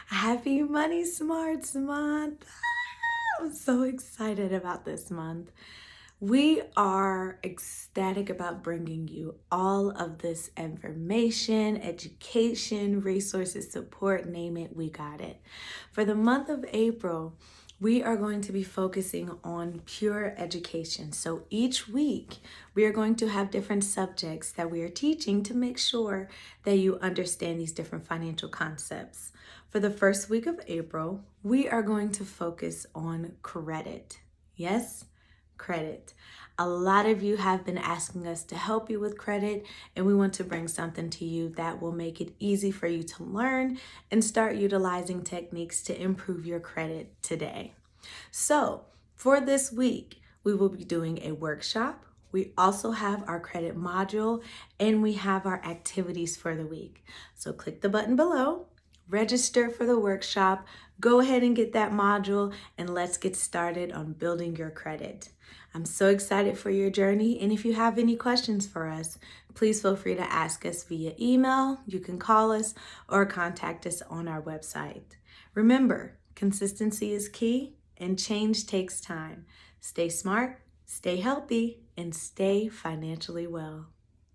Happy Money Smarts Month. I'm so excited about this month. We are ecstatic about bringing you all of this information, education, resources, support, name it, we got it. For the month of April, we are going to be focusing on pure education. So each week, we are going to have different subjects that we are teaching to make sure that you understand these different financial concepts. For the first week of April, we are going to focus on credit. Yes, credit. A lot of you have been asking us to help you with credit, and we want to bring something to you that will make it easy for you to learn and start utilizing techniques to improve your credit today. So, for this week, we will be doing a workshop. We also have our credit module and we have our activities for the week. So, click the button below, register for the workshop, go ahead and get that module, and let's get started on building your credit. I'm so excited for your journey, and if you have any questions for us, please feel free to ask us via email, you can call us, or contact us on our website. Remember, consistency is key, and change takes time. Stay smart, stay healthy, and stay financially well.